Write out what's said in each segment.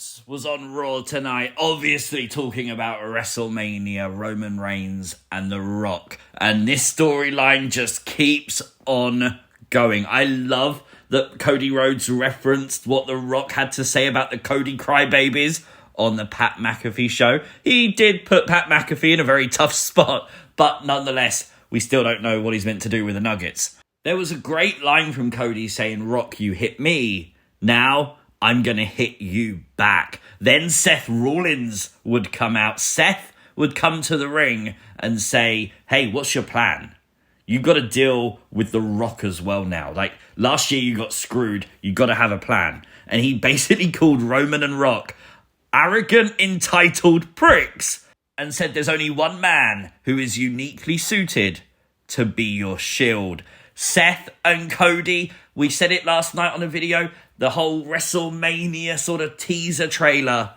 Rhodes was on Raw tonight, obviously talking about WrestleMania, Roman Reigns and The Rock. And this storyline just keeps on going. I love that Cody Rhodes referenced what The Rock had to say about the Cody crybabies on the Pat McAfee show. He did put Pat McAfee in a very tough spot, but nonetheless, we still don't know what he's meant to do with the Nuggets. There was a great line from Cody saying, "Rock, you hit me. Now I'm going to hit you back." Then Seth Rollins would come out. Seth would come to the ring and say, "Hey, what's your plan? You've got to deal with The Rock as well now. Like, last year you got screwed. You got to have a plan." And he basically called Roman and Rock arrogant, entitled pricks and said there's only one man who is uniquely suited to be your Shield. Seth and Cody, we said it last night on a video, the whole WrestleMania sort of teaser trailer.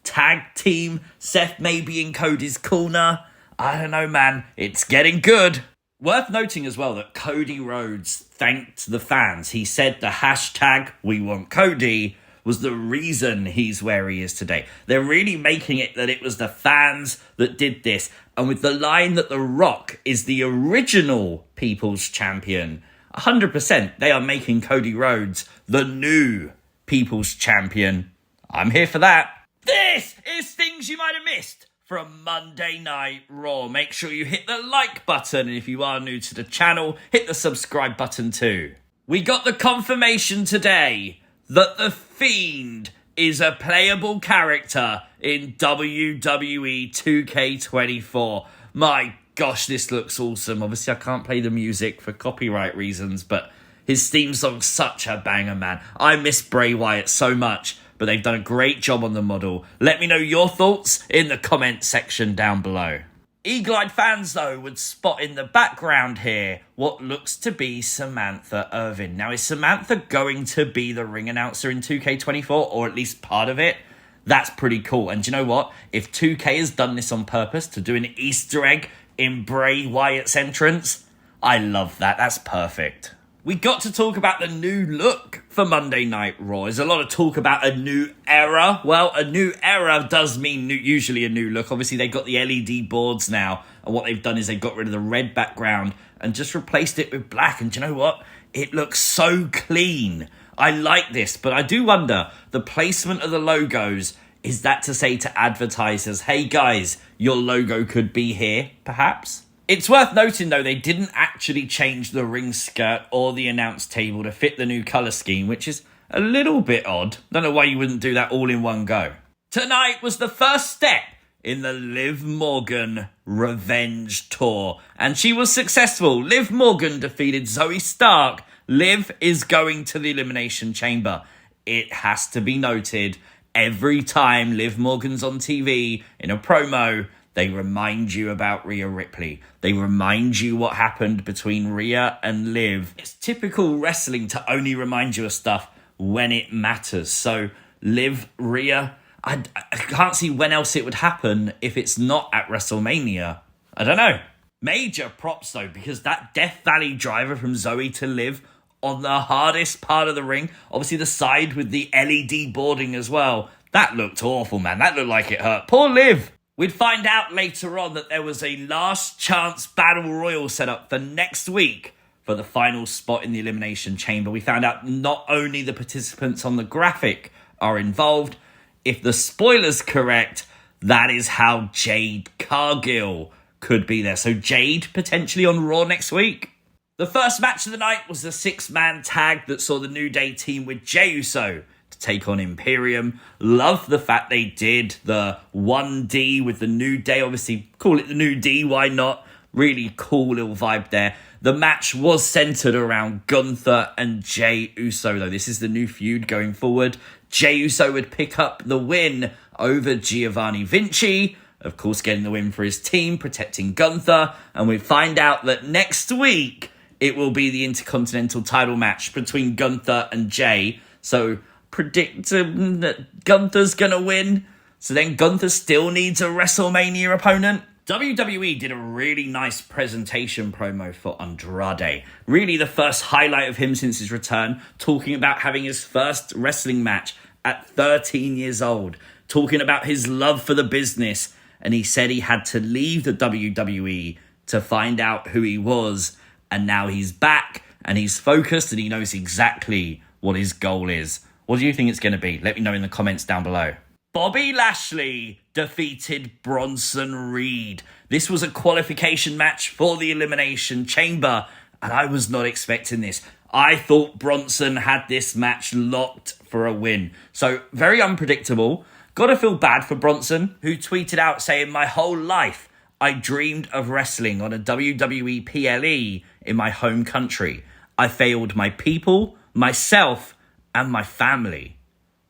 Tag team, Seth may be in Cody's corner. I don't know, man. It's getting good. Worth noting as well that Cody Rhodes thanked the fans. He said the hashtag "We Want Cody" was the reason he's where he is today. They're really making it that it was the fans that did this. And with the line that The Rock is the original People's Champion, 100% they are making Cody Rhodes the new People's Champion. I'm here for that. This is things you might have missed from Monday Night Raw. Make sure you hit the like button. And if you are new to the channel, hit the subscribe button too. We got the confirmation today that the Fiend is a playable character in WWE 2K24. My gosh, this looks awesome. Obviously, I can't play the music for copyright reasons, but his theme song's such a banger, man. I miss Bray Wyatt so much, but they've done a great job on the model. Let me know your thoughts in the comment section down below. Eagle-eyed fans, though, would spot in the background here what looks to be Samantha Irvin. Now, is Samantha going to be the ring announcer in 2K24, or at least part of it? That's pretty cool. And do you know what? If 2K has done this on purpose to do an Easter egg in Bray Wyatt's entrance, I love that. That's perfect. We got to talk about the new look for Monday Night Raw. There's a lot of talk about a new era. Well, a new era does mean usually a new look. Obviously, they've got the LED boards now. And what they've done is they've got rid of the red background and just replaced it with black. And do you know what? It looks so clean. I like this, but I do wonder, the placement of the logos, is that to say to advertisers, hey guys, your logo could be here, perhaps? It's worth noting, though, they didn't actually change the ring skirt or the announce table to fit the new colour scheme, which is a little bit odd. Don't know why you wouldn't do that all in one go. Tonight was the first step in the Liv Morgan Revenge Tour, and she was successful. Liv Morgan defeated Zoe Stark. Liv is going to the Elimination Chamber. It has to be noted, every time Liv Morgan's on TV in a promo, they remind you about Rhea Ripley. They remind you what happened between Rhea and Liv. It's typical wrestling to only remind you of stuff when it matters. So Liv, Rhea, I can't see when else it would happen if it's not at WrestleMania. I don't know. Major props though, because that Death Valley driver from Zoe to Liv on the hardest part of the ring, obviously the side with the LED boarding as well, that looked awful, man. That looked like it hurt. Poor Liv. We'd find out later on that there was a last chance battle royal set up for next week for the final spot in the Elimination Chamber. We found out not only the participants on the graphic are involved, if the spoiler's correct, that is how Jade Cargill could be there. So Jade potentially on Raw next week. The first match of the night was the 6-man tag that saw the New Day team with Jey Uso to take on Imperium. Love the fact they did the 1D with the New Day. Obviously, call it the New D, why not? Really cool little vibe there. The match was centered around Gunther and Jey Uso, though. This is the new feud going forward. Jey Uso would pick up the win over Giovanni Vinci, of course getting the win for his team, protecting Gunther. And we find out that next week it will be the Intercontinental title match between Gunther and Jey. So predict that Gunther's going to win. So then Gunther still needs a WrestleMania opponent. WWE did a really nice presentation promo for Andrade. Really the first highlight of him since his return, talking about having his first wrestling match at 13 years old, talking about his love for the business. And he said he had to leave the WWE to find out who he was. And now he's back and he's focused and he knows exactly what his goal is. What do you think it's going to be? Let me know in the comments down below. Bobby Lashley defeated Bronson Reed. This was a qualification match for the Elimination Chamber, and I was not expecting this. I thought Bronson had this match locked for a win. So, very unpredictable. Gotta feel bad for Bronson, who tweeted out saying, "My whole life, I dreamed of wrestling on a WWE PLE in my home country. I failed my people, myself, and my family.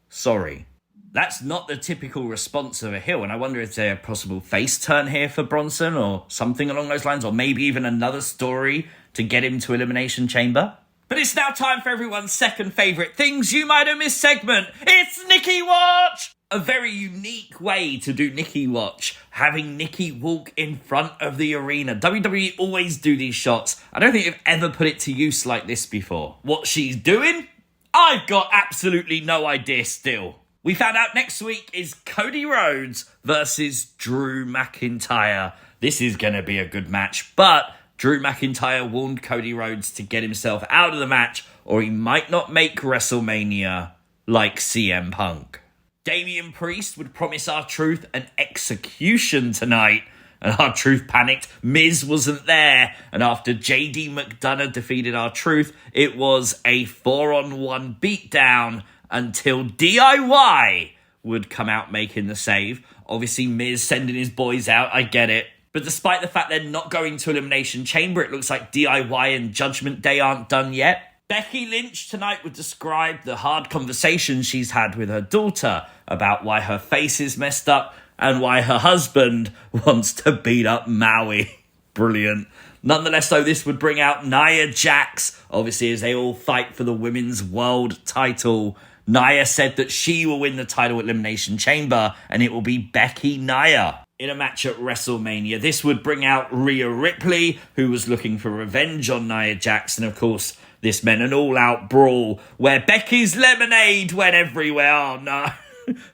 Sorry." That's not the typical response of a heel, and I wonder if there's a possible face turn here for Bronson or something along those lines, or maybe even another story to get him to Elimination Chamber. But it's now time for everyone's second favourite things you might have missed segment. It's Nikki Watch! A very unique way to do Nikki Watch, having Nikki walk in front of the arena. WWE always do these shots. I don't think they've ever put it to use like this before. What she's doing? I've got absolutely no idea still. We found out next week is Cody Rhodes versus Drew McIntyre. This is going to be a good match, but Drew McIntyre warned Cody Rhodes to get himself out of the match or he might not make WrestleMania like CM Punk. Damian Priest would promise R-Truth an execution tonight, and R-Truth panicked. Miz wasn't there, and after JD McDonough defeated R-Truth, it was a 4-on-1 beatdown until DIY would come out making the save. Obviously, Miz sending his boys out, I get it. But despite the fact they're not going to Elimination Chamber, it looks like DIY and Judgment Day aren't done yet. Becky Lynch tonight would describe the hard conversations she's had with her daughter about why her face is messed up and why her husband wants to beat up Maui. Brilliant. Nonetheless, though, this would bring out Nia Jax, obviously, as they all fight for the women's world title. Nia said that she will win the title at Elimination Chamber, and it will be Becky Nia in a match at WrestleMania. This would bring out Rhea Ripley, who was looking for revenge on Nia Jax, and of course, this meant an all-out brawl where Becky's lemonade went everywhere. Oh, no.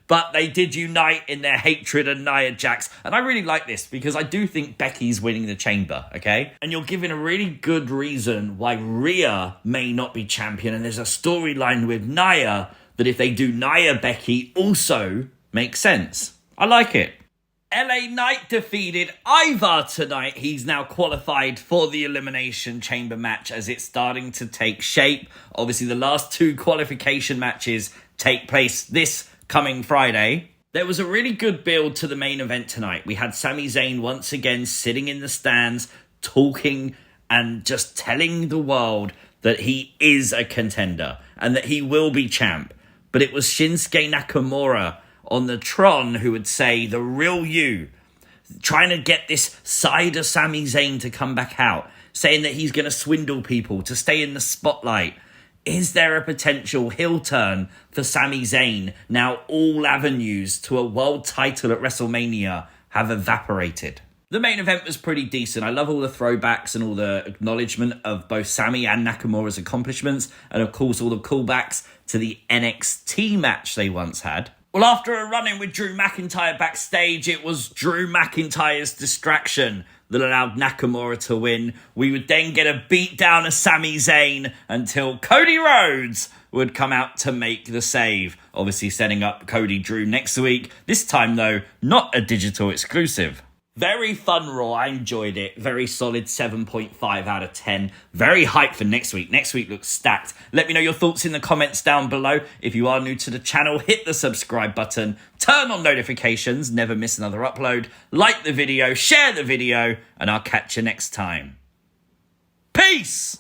But they did unite in their hatred of Nia Jax. And I really like this because I do think Becky's winning the chamber, okay? And you're giving a really good reason why Rhea may not be champion. And there's a storyline with Nia that if they do Nia Becky also makes sense. I like it. LA Knight defeated Ivar tonight. He's now qualified for the Elimination Chamber match as it's starting to take shape. Obviously, the last two qualification matches take place this coming Friday. There was a really good build to the main event tonight. We had Sami Zayn once again sitting in the stands, talking and just telling the world that he is a contender and that he will be champ. But it was Shinsuke Nakamura on the Tron who would say, the real you, trying to get this side of Sami Zayn to come back out, saying that he's going to swindle people to stay in the spotlight. Is there a potential heel turn for Sami Zayn now all avenues to a world title at WrestleMania have evaporated? The main event was pretty decent. I love all the throwbacks and all the acknowledgement of both Sami and Nakamura's accomplishments, and of course all the callbacks to the NXT match they once had. Well, after a run-in with Drew McIntyre backstage, it was Drew McIntyre's distraction that allowed Nakamura to win. We would then get a beatdown of Sami Zayn until Cody Rhodes would come out to make the save. Obviously setting up Cody Drew next week. This time, though, not a digital exclusive. Very fun Raw. I enjoyed it. Very solid 7.5 out of 10. Very hyped for next week. Next week looks stacked. Let me know your thoughts in the comments down below. If you are new to the channel, hit the subscribe button. Turn on notifications. Never miss another upload. Like the video. Share the video. And I'll catch you next time. Peace!